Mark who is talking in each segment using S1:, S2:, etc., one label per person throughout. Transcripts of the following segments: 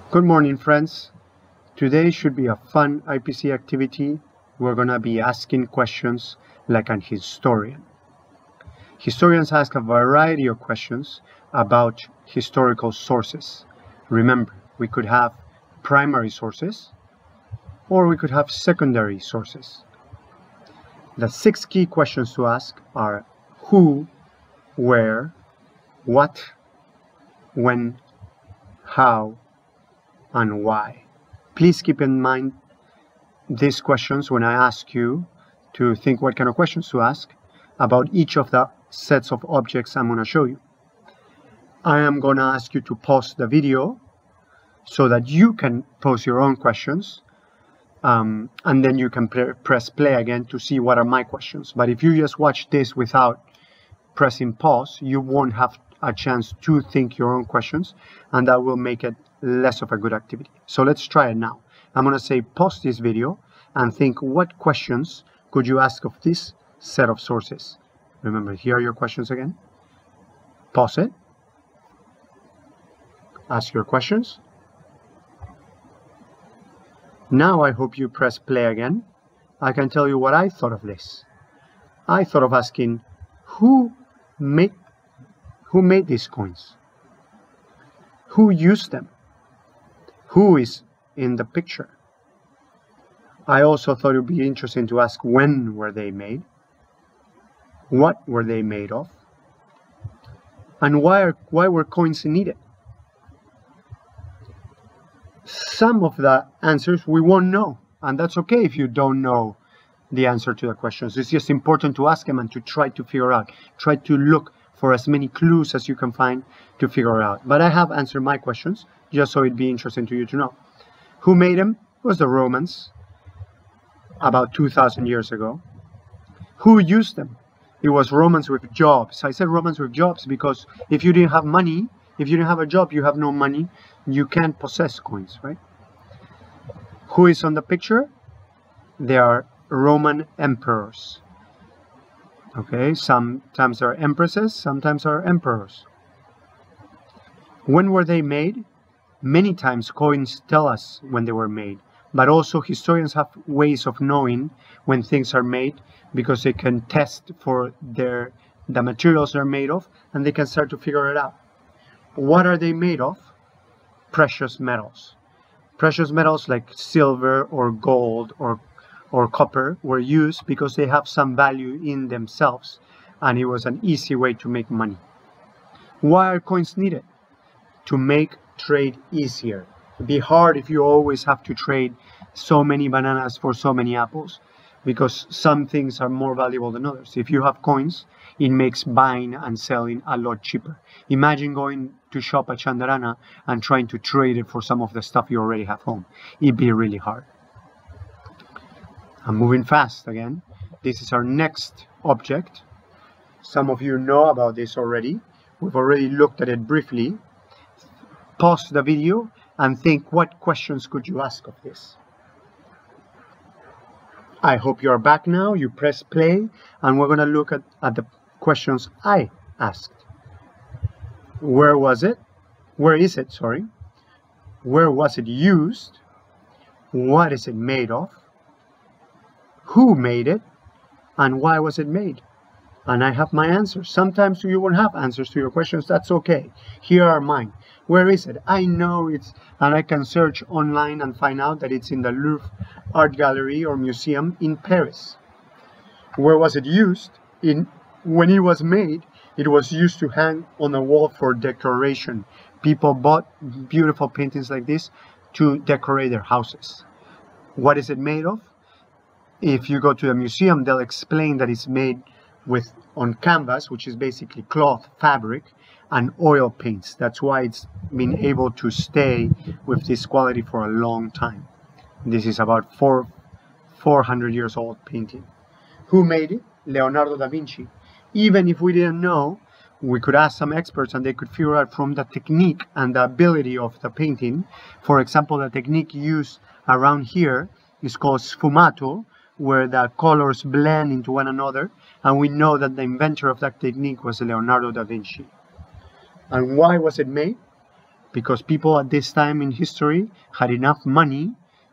S1: Good morning, friends. Today should be a fun IPC activity. We're going to be asking questions like an historian. Historians ask a variety of questions about historical sources. Remember, we could have primary sources or we could have secondary sources. The 6 key questions to ask are who, where, what, when, how, and why. Please keep in mind these questions when I ask you to think what kind of questions to ask about each of the sets of objects I'm going to show you. I am going to ask you to pause the video so that you can pose your own questions, and then you can press play again to see what are my questions. But if you just watch this without pressing pause, you won't have a chance to think your own questions, and that will make it less of a good activity. So let's try it now. I'm going to say pause this video and think what questions could you ask of this set of sources. Remember, here are your questions again. Pause it. Ask your questions. Now I hope you press play again. I can tell you what I thought of this. I thought of asking who made these coins? Who used them? Who is in the picture? I also thought it would be interesting to ask when were they made? What were they made of? And why were coins needed? Some of the answers we won't know, and that's okay if you don't know the answer to the questions. It's just important to ask them and to try to figure out. Try to look for as many clues as you can find to figure out. But I have answered my questions, just so it'd be interesting to you to know. Who made them? It was the Romans, about 2,000 years ago. Who used them? It was Romans with jobs. I said Romans with jobs because if you didn't have money, if you didn't have a job, you have no money, you can't possess coins, right? Who is on the picture? They are Roman emperors. Okay, sometimes they're empresses, sometimes they're emperors. When were they made? Many times coins tell us when they were made, but also historians have ways of knowing when things are made because they can test for the materials they're made of, and they can start to figure it out. What are they made of? Precious metals. Precious metals like silver or gold or copper were used because they have some value in themselves, and it was an easy way to make money. Why are coins needed? To make trade easier. It'd be hard if you always have to trade so many bananas for so many apples, because some things are more valuable than others. If you have coins, it makes buying and selling a lot cheaper. Imagine going to shop at Chandarana and trying to trade it for some of the stuff you already have home. It'd be really hard. I'm moving fast again. This is our next object. Some of you know about this already. We've already looked at it briefly. Pause the video and think what questions could you ask of this. I hope you're back now. You press play and we're going to look at the questions I asked. Where was it? Where is it, sorry? Where was it used? What is it made of? Who made it? And why was it made? And I have my answers. Sometimes you won't have answers to your questions. That's okay. Here are mine. Where is it? I know it's, and I can search online and find out that it's in the Louvre Art Gallery or Museum in Paris. Where was it used? When it was made, it was used to hang on a wall for decoration. People bought beautiful paintings like this to decorate their houses. What is it made of? If you go to a museum, they'll explain that it's made on canvas, which is basically cloth, fabric, and oil paints. That's why it's been able to stay with this quality for a long time. This is about 400 years old painting. Who made it? Leonardo da Vinci. Even if we didn't know, we could ask some experts and they could figure out from the technique and the ability of the painting. For example, the technique used around here is called sfumato, where the colors blend into one another, and we know that the inventor of that technique was Leonardo da Vinci. And why was it made? because people at this time in history had enough money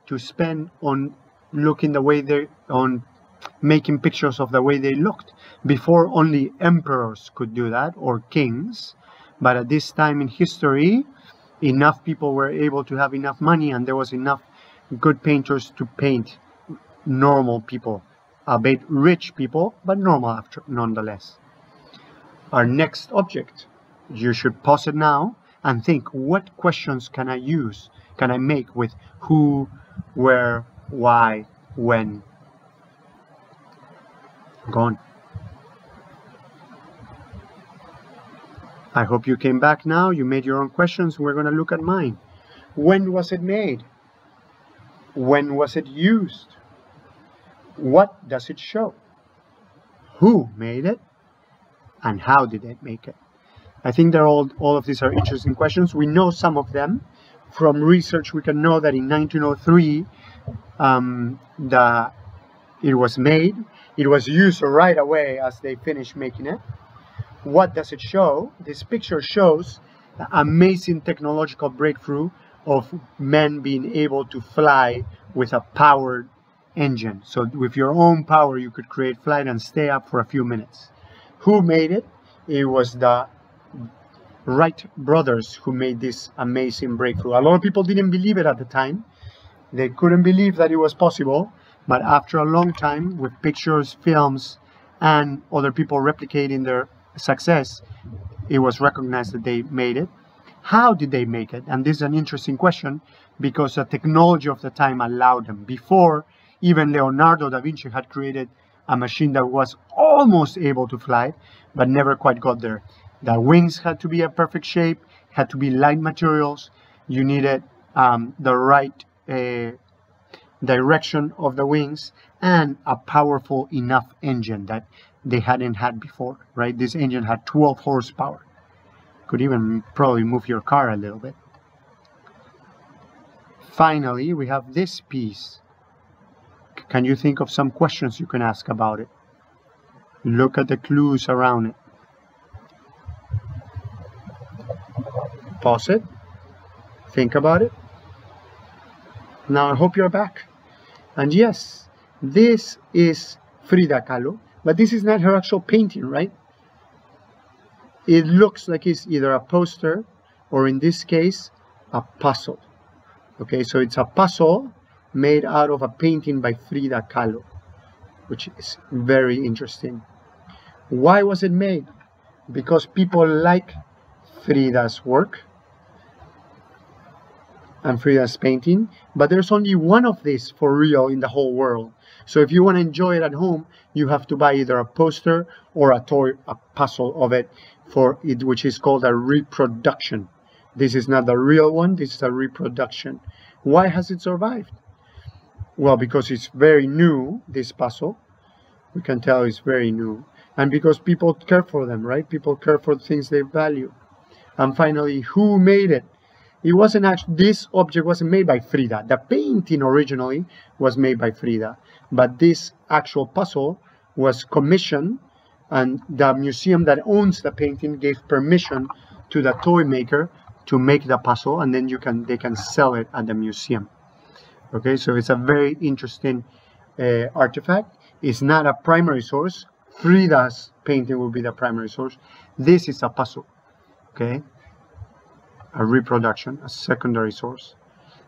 S1: to spend on looking the way they on making pictures of the way they looked. Before, only emperors could do that, or kings, but at this time in history, enough people were able to have enough money, and there was enough good painters to paint normal people, a bit rich people, but normal nonetheless. Our next object, you should pause it now and think, what questions can I make with who, where, why, when? Gone. I hope you came back now. You made your own questions. We're going to look at mine. When was it made? When was it used? What does it show? Who made it? And how did they make it? I think they're all of these are interesting questions. We know some of them. From research, we can know that in 1903, it was made. It was used right away as they finished making it. What does it show? This picture shows the amazing technological breakthrough of men being able to fly with a powered engine. So with your own power, you could create flight and stay up for a few minutes. Who made it? It was the Wright brothers who made this amazing breakthrough. A lot of people didn't believe it at the time. They couldn't believe that it was possible. But after a long time, with pictures, films, and other people replicating their success, it was recognized that they made it. How did they make it? And this is an interesting question, because the technology of the time allowed them. Before, even Leonardo da Vinci had created a machine that was almost able to fly, but never quite got there. The wings had to be a perfect shape, had to be light materials. You needed the right direction of the wings and a powerful enough engine that they hadn't had before, right? This engine had 12 horsepower. Could even probably move your car a little bit. Finally, we have this piece. Can you think of some questions you can ask about it? Look at the clues around it. Pause it. Think about it. Now I hope you're back. And yes, this is Frida Kahlo, but this is not her actual painting, right? It looks like it's either a poster or, in this case, a puzzle. Okay, so it's a puzzle made out of a painting by Frida Kahlo, which is very interesting. Why was it made? Because people like Frida's work and Frida's painting, but there's only one of these for real in the whole world. So if you want to enjoy it at home, you have to buy either a poster or a toy, a puzzle of it, for it, which is called a reproduction. This is not the real one, this is a reproduction. Why has it survived? Well, because it's very new, this puzzle. We can tell it's very new. And because people care for them, right? People care for things they value. And finally, who made it? It wasn't actually, this object wasn't made by Frida. The painting originally was made by Frida, but this actual puzzle was commissioned, and the museum that owns the painting gave permission to the toy maker to make the puzzle, and then they can sell it at the museum. Okay, so it's a very interesting artifact. It's not a primary source. Frida's painting will be the primary source. This is a puzzle. Okay. A reproduction, a secondary source.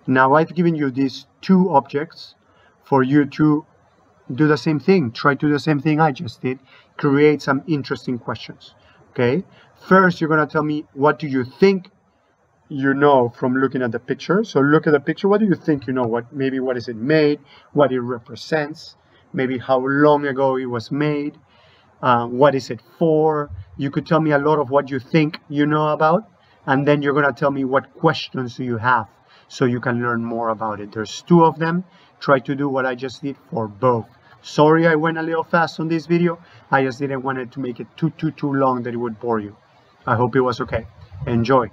S1: Now I've given you these two objects for you to do the same thing. Try to do the same thing I just did. Create some interesting questions. Okay. First, you're going to tell me, what do you think you know from looking at the picture? So look at the picture. What do you think you know? What is it made? What it represents? Maybe how long ago it was made? What is it for? You could tell me a lot of what you think you know about. And then you're going to tell me what questions do you have so you can learn more about it. There's two of them. Try to do what I just did for both. Sorry I went a little fast on this video. I just didn't want it to make it too long that it would bore you. I hope it was okay. Enjoy.